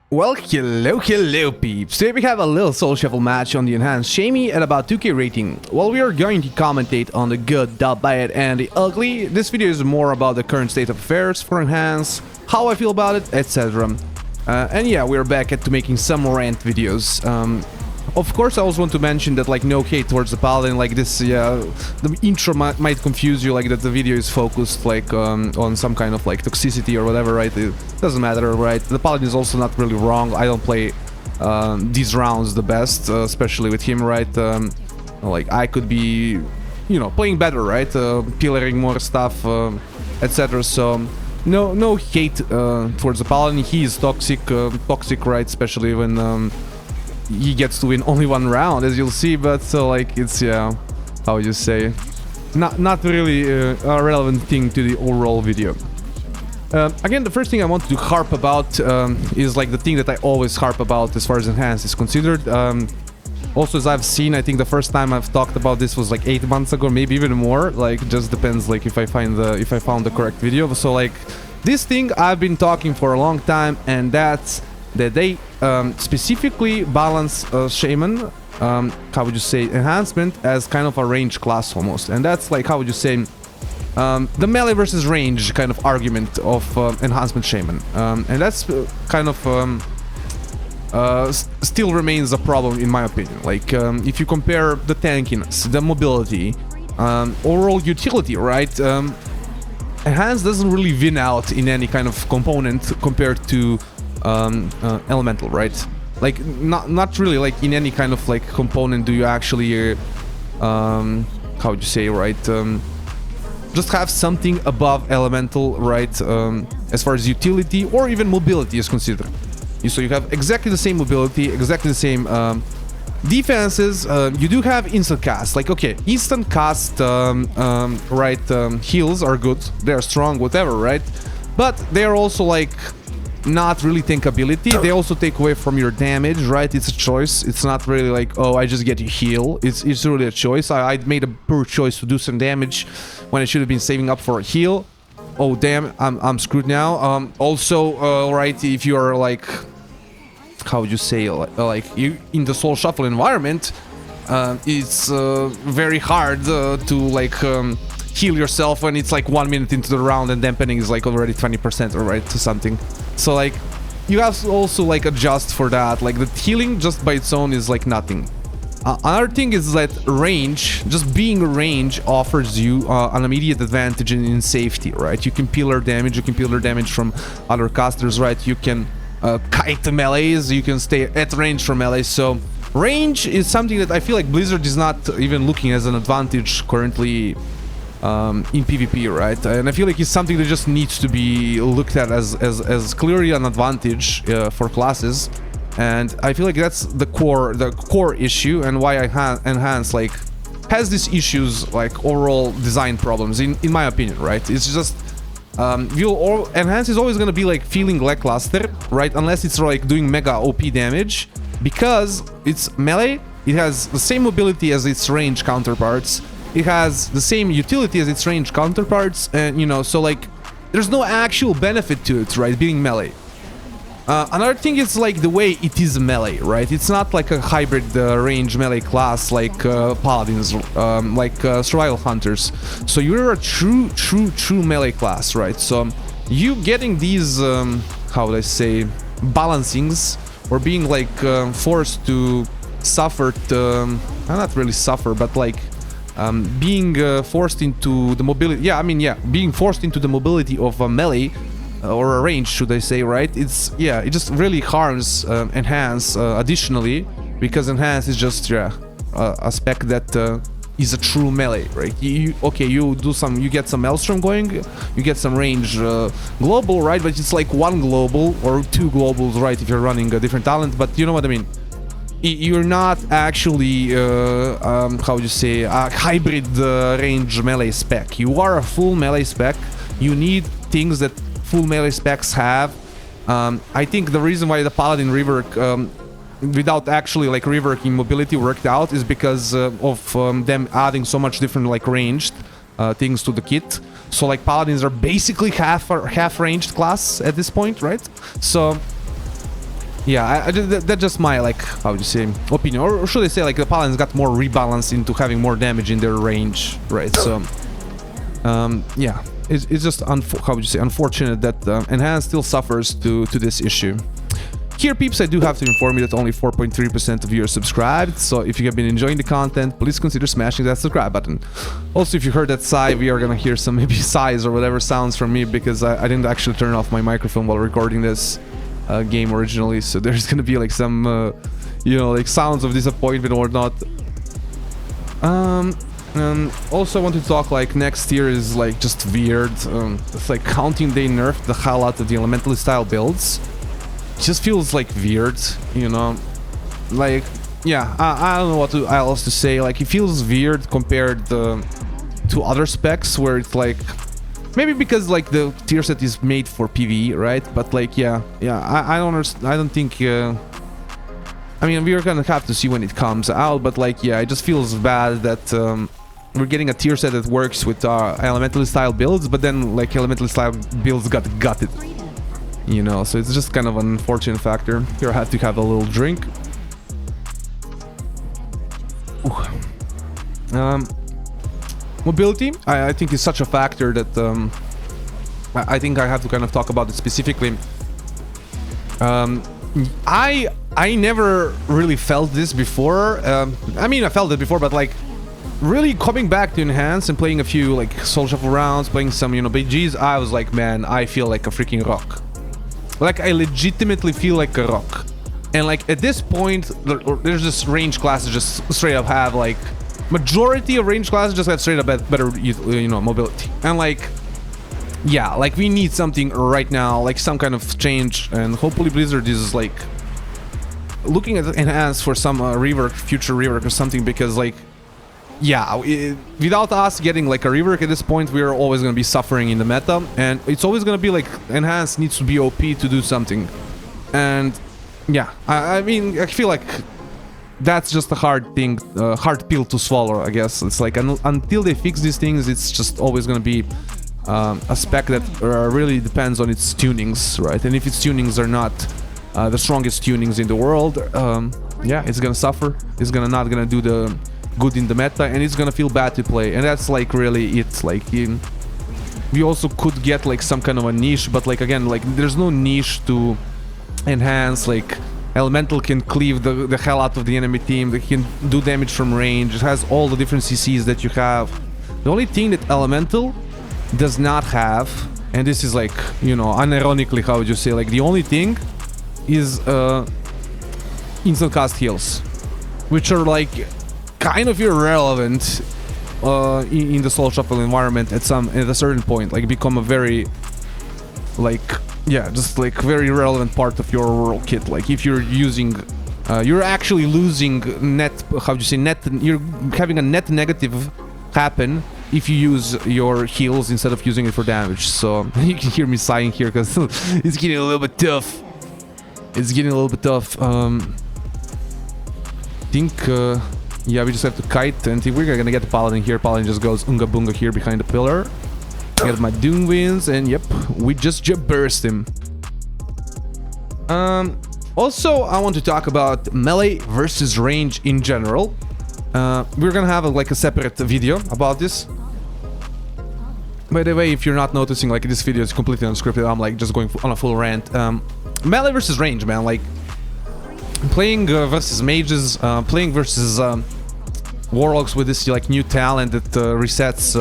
Well, hello peeps. Today we have a little soul shuffle match on the enhanced Shaman at about 2k rating. While we are going to commentate on the good, the bad and the ugly, this video is more about the current state of affairs for enhanced, how I feel about it, etc. And yeah, we're back to making some rant videos. Of course, I also want to mention that, like, no hate towards the paladin, like this, the intro might confuse you, like that the video is focused, like, on some kind of, like, toxicity or whatever, right? It doesn't matter, right? The paladin is also not really wrong. I don't play these rounds the best, especially with him, right? Like, I could be, you know, playing better, right? Pillaring more stuff, etc. So, no hate towards the paladin. He is toxic, right? Especially when he gets to win only one round, as you'll see, but like, it's, yeah, how would you say, not really a relevant thing to the overall video. Again, the first thing I wanted to harp about is like the thing that I always harp about as far as enhanced is considered. Also, as I've seen, I think the first time I've talked about this was like 8 months ago, maybe even more. Like, just depends, like, if I found the correct video. So like, this thing I've been talking for a long time, and that's that they specifically balance Shaman, how would you say, enhancement as kind of a range class almost. And that's like, how would you say, the melee versus range kind of argument of enhancement Shaman. And that's kind of still remains a problem in my opinion. Like, if you compare the tankiness, the mobility, overall utility, right? Enhanced doesn't really win out in any kind of component compared to elemental, right? Like, not really, like, in any kind of, like, component do you actually how would you say, right, just have something above elemental, right, as far as utility or even mobility is considered. So you have exactly the same mobility, exactly the same defenses. You do have instant cast, like, okay, instant cast, right, heals are good, they're strong, whatever, right? But they're also, like, not really tankability. They also take away from your damage, right? It's a choice. It's not really like, oh, I just get to heal. It's really a choice. I made a poor choice to do some damage when I should have been saving up for a heal. Oh damn, I'm screwed now. Also, right, if you are like, how would you say, like you in the soul shuffle environment, it's very hard to like heal yourself when it's like 1 minute into the round and dampening is like already 20% or right to something. So like, you have to also like adjust for that. Like, the healing just by its own is like nothing. Another thing is that range, just being range offers you an immediate advantage in safety, right? You can pillar damage from other casters, right? You can kite melees, you can stay at range from melees. So range is something that I feel like Blizzard is not even looking as an advantage currently in PvP, right? And I feel like it's something that just needs to be looked at as clearly an advantage for classes. And I feel like that's the core issue, and why enhance like has these issues, like overall design problems in my opinion, right? It's just enhance is always gonna be like feeling lackluster, right? Unless it's like doing mega OP damage, because it's melee, it has the same mobility as its range counterparts. It has the same utility as its range counterparts, and you know, so like, there's no actual benefit to it, right, being melee. Another thing is like the way it is melee, right? It's not like a hybrid range melee class like paladins, like survival hunters. So you're a true melee class, right? So you getting these, how would I say, balancings, or being like forced to suffer, not really suffer, but like being forced into the mobility. Yeah, I mean, yeah, being forced into the mobility of a melee or a range, should I say, right? It's, yeah, it just really harms enhance additionally, because enhance is just, yeah, a spec that is a true melee, right? Okay, you get some maelstrom going, you get some range global, right? But it's like one global or two globals, right, if you're running a different talent, but you know what I mean. you're not actually how would you say, a hybrid range melee spec. You are a full melee spec. You need things that full melee specs have. I think the reason why the paladin rework without actually like reworking mobility worked out is because of them adding so much different like ranged things to the kit. So like paladins are basically half ranged class at this point, right? So yeah, that's just my, like, how would you say, opinion, or should I say, like, the paladins got more rebalance into having more damage in their range, right? So yeah, it's just how would you say, unfortunate that enhanced still suffers to this issue. Here, peeps, I do have to inform you that only 4.3% of you are subscribed, so if you have been enjoying the content, please consider smashing that subscribe button. Also, if you heard that sigh, we are gonna hear some maybe sighs or whatever sounds from me, because I didn't actually turn off my microphone while recording this game originally, so there's gonna be like some, you know, like sounds of disappointment or not. Also, I want to talk like next year is like just weird. It's like counting they nerfed the hell out of the elementalist style builds. Just feels like weird, you know, like, yeah, I don't know what else to say. Like, it feels weird compared to other specs where it's like, maybe because like the tier set is made for PvE, right? But like, yeah, I don't understand. I don't think, I mean, we're gonna have to see when it comes out, but like, yeah, it just feels bad that we're getting a tier set that works with elementalist style builds, but then like elementalist style builds got gutted. You know, so it's just kind of an unfortunate factor. Here I have to have a little drink. Mobility, I think, is such a factor that I think I have to kind of talk about it specifically. I never really felt this before. I mean, I felt it before, but like really coming back to Enhance and playing a few like Soul Shuffle rounds, playing some, you know, BGs, I was like, man, I feel like a freaking rock. Like, I legitimately feel like a rock. And like at this point, there's just range classes just straight up have like, majority of range classes just have straight up better, you know, mobility. And like, yeah, like we need something right now, like some kind of change, and hopefully Blizzard is like looking at Enhance for some rework, future rework or something, because like, yeah, without us getting like a rework at this point, we're always going to be suffering in the meta, and it's always going to be like Enhance needs to be OP to do something. And yeah, I mean, I feel like that's just a hard thing, hard pill to swallow, I guess. It's like until they fix these things, it's just always going to be a spec that really depends on its tunings, right? And if its tunings are not the strongest tunings in the world, yeah, it's going to suffer. It's not going to do the good in the meta, and it's gonna feel bad to play. And that's like really it. Like, we also could get like some kind of a niche, but like again, like there's no niche to Enhance. Like, Elemental can cleave the hell out of the enemy team, they can do damage from range, it has all the different CCs that you have. The only thing that Elemental does not have, and this is like, you know, unironically, how would you say, like the only thing is instant cast heals, which are like kind of irrelevant in the Soul Shuffle environment at a certain point. Like, become a very, like, yeah, just like very relevant part of your overall kit. Like, if you're using, you're actually losing net, how do you say, net, you're having a net negative happen if you use your heals instead of using it for damage. So you can hear me sighing here because it's getting a little bit tough. It's getting a little bit tough. Think, yeah, we just have to kite, and we're gonna get the Paladin here. Paladin just goes unga bunga here behind the pillar. Get my Doom Winds, and yep, we just burst him. Also, I want to talk about melee versus range in general. We're gonna have like a separate video about this. By the way, if you're not noticing, like this video is completely unscripted, I'm like just going on a full rant. Melee versus range, man, like playing versus mages, playing versus warlocks with this like new talent that resets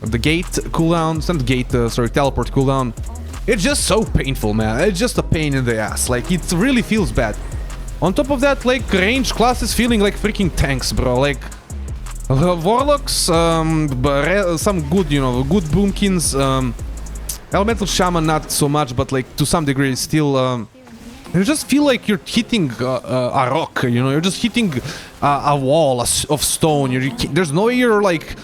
the gate cooldown, it's not gate, sorry, teleport cooldown. It's just so painful, man. It's just a pain in the ass. Like, it really feels bad. On top of that, like, range classes feeling like freaking tanks, bro. Like, warlocks, some good, you know, good boomkins. Elemental Shaman, not so much, but like to some degree, still You just feel like you're hitting a rock, you know, you're just hitting a wall of stone. There's no way you're like...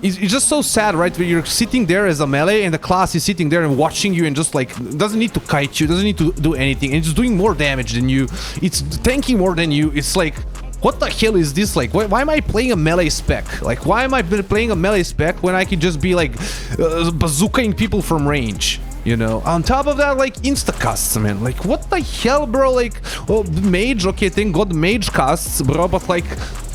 It's just so sad, right? Where you're sitting there as a melee and the class is sitting there and watching you and just like doesn't need to kite you, doesn't need to do anything, and it's doing more damage than you. It's tanking more than you. It's like, what the hell is this? Like, why am I playing a melee spec? Like, why am I playing a melee spec when I can just be like bazookaing people from range? You know, on top of that, like, insta-casts, man. Like, what the hell, bro? Like, oh, mage, okay, thank god mage casts, bro, but like,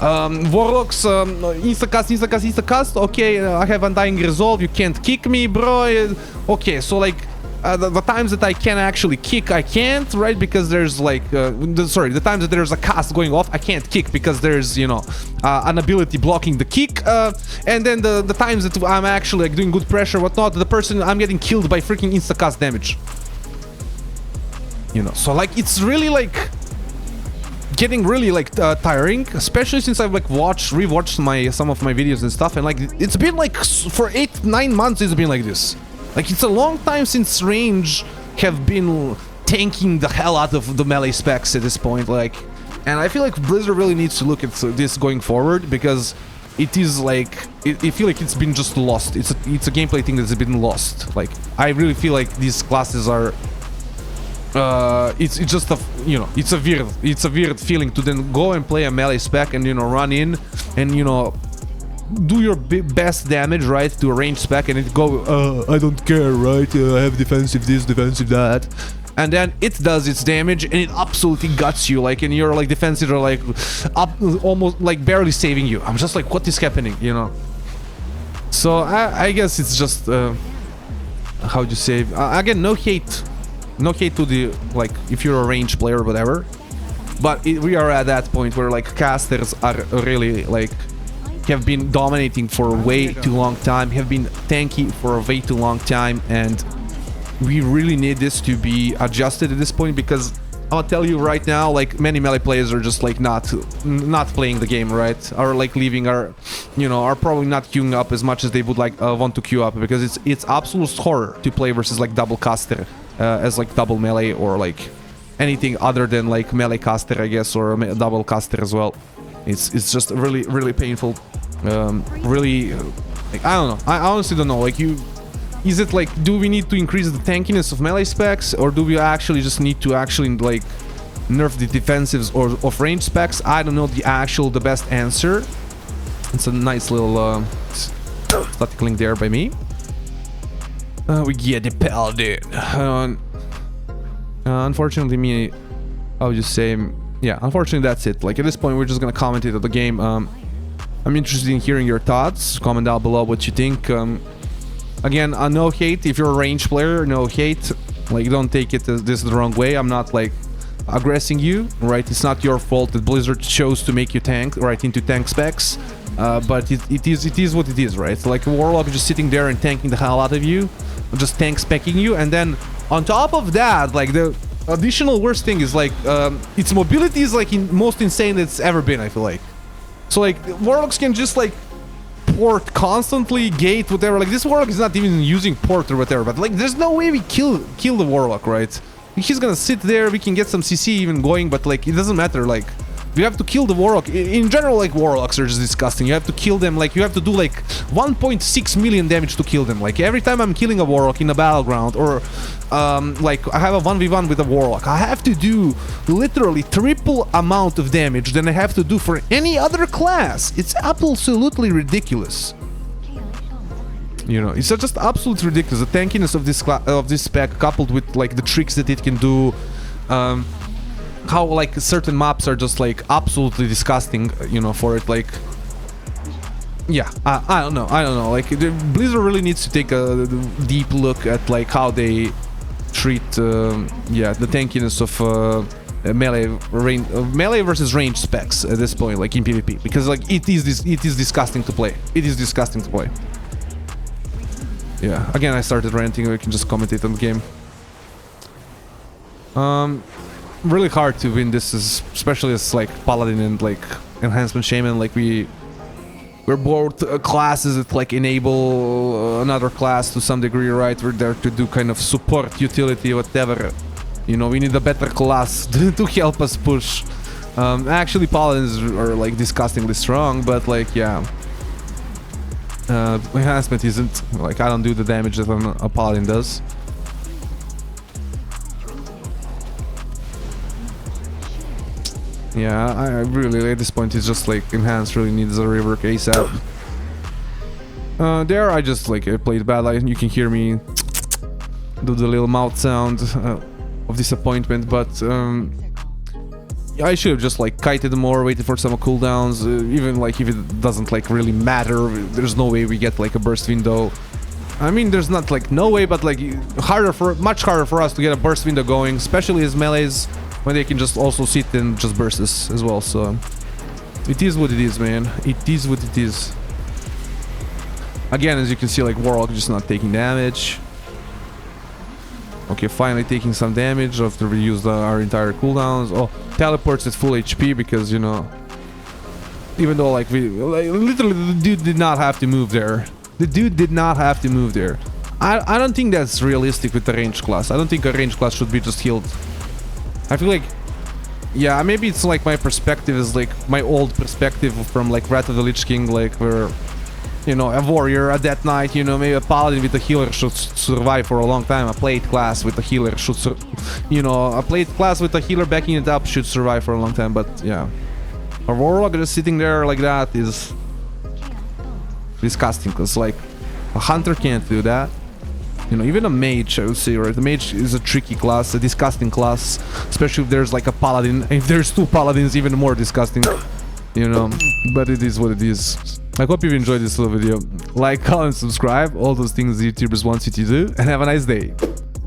warlocks, insta-cast, okay, I have Undying Resolve, you can't kick me, bro. Okay, so like, the times that I can actually kick, I can't, right? Because there's like, the times that there's a cast going off, I can't kick because there's, you know, an ability blocking the kick. And then the times that I'm actually like doing good pressure, whatnot, the person, I'm getting killed by freaking insta-cast damage. You know, so like, it's really like getting really like tiring, especially since I've like rewatched some of my videos and stuff, and like it's been like for 8-9 months it's been like this. Like, it's a long time since range have been tanking the hell out of the melee specs at this point, like, and I feel like Blizzard really needs to look at this going forward, because it is like, I feel like it's been just lost. It's a gameplay thing that's been lost. Like, I really feel like these classes are, it's just a, you know, it's a weird feeling to then go and play a melee spec and, you know, run in and, you know, do your best damage, right, to a range spec, and it go, I don't care, right, I have defensive this, defensive that, and then it does its damage and it absolutely guts you, like, and your like defensive are like almost like barely saving you. I'm just like, what is happening, you know? So I guess it's just how do you say, again, no hate to the, like, if you're a range player or whatever, but we are at that point where like casters are really like have been dominating for a way too long time, have been tanky for a way too long time, and we really need this to be adjusted at this point, because I'll tell you right now, like, many melee players are just like not playing the game, right? Are like leaving, are, you know, are probably not queuing up as much as they would like want to queue up, because it's absolute horror to play versus like double caster as like double melee or like anything other than like melee caster, I guess, or double caster as well. It's just really painful. Really, like, I don't know. I honestly don't know. Like, is it like, do we need to increase the tankiness of melee specs, or do we actually just need to actually like nerf the defensives or of range specs? I don't know the best answer. It's a nice little static link there by me. We get the paladin. Unfortunately, I would just say, yeah, unfortunately that's it. Like, at this point we're just gonna commentate on the game. I'm interested in hearing your thoughts. Comment down below what you think. Again, no hate if you're a range player, no hate. Like, don't take it this the wrong way. I'm not like aggressing you, right? It's not your fault that Blizzard chose to make you tank right into tank specs. But it is what it is, right? Like, a warlock just sitting there and tanking the hell out of you, just tank specking you, and then on top of that, like, the additional worst thing is like its mobility is like most insane it's ever been, I feel like. So like, warlocks can just like port constantly, gate, whatever. Like, this warlock is not even using port or whatever, but like, there's no way we kill the warlock, right? He's gonna sit there, we can get some CC even going, but like, it doesn't matter. Like, you have to kill the warlock. In general, like, warlocks are just disgusting. You have to kill them, like, you have to do like 1.6 million damage to kill them. Like, every time I'm killing a warlock in a battleground, or like, I have a 1v1 with a warlock, I have to do literally triple amount of damage than I have to do for any other class. It's absolutely ridiculous. You know, it's just absolutely ridiculous. The tankiness of this spec, coupled with like the tricks that it can do, how like certain maps are just like absolutely disgusting, you know, for it. Like, yeah, I don't know, like, Blizzard really needs to take a deep look at like how they treat yeah, the tankiness of melee versus range specs at this point, like in PvP, because like it is disgusting to play. It is disgusting to play. Yeah, again, I started ranting. We can just commentate on the game. Really hard to win this, especially as like paladin and like enhancement shaman. Like, we're both classes that like enable another class to some degree, right? We're there to do kind of support, utility, whatever. You know, we need a better class to help us push. Actually, paladins are like disgustingly strong, but like, yeah. Enhancement isn't, like, I don't do the damage that a paladin does. Yeah, I really, at this point, it's just like enhanced really needs a rework ASAP. There, I just like I played bad. Like, you can hear me do the little mouth sound of disappointment, but I should have just like kited more, waited for some cooldowns. Even like if it doesn't like really matter, there's no way we get like a burst window. I mean, there's not like no way, but like much harder for us to get a burst window going, especially as melees, when they can just also sit and just burst us as well. So it is what it is, man. It is what it is. Again, as you can see, like Warlock just not taking damage. Okay, finally taking some damage after we used our entire cooldowns. Oh, teleports at full HP because, you know, even though like literally the dude did not have to move there. The dude did not have to move there. I don't think that's realistic with the range class. I don't think a range class should be just healed. I feel like, yeah, maybe it's like my perspective is like my old perspective from like Wrath of the Lich King, like where, you know, a warrior, a death knight, you know, maybe a paladin with a healer should survive for a long time. A plate class with a healer should, you know, a plate class with a healer backing it up should survive for a long time. But yeah, a warlock just sitting there like that is disgusting. Cause like a hunter can't do that. You know, even a mage, I would say, right? The mage is a tricky class, a disgusting class, especially if there's like a paladin. If there's two paladins, even more disgusting. You know, but it is what it is. I hope you've enjoyed this little video. Like, comment, subscribe, all those things YouTubers want you to do, and have a nice day.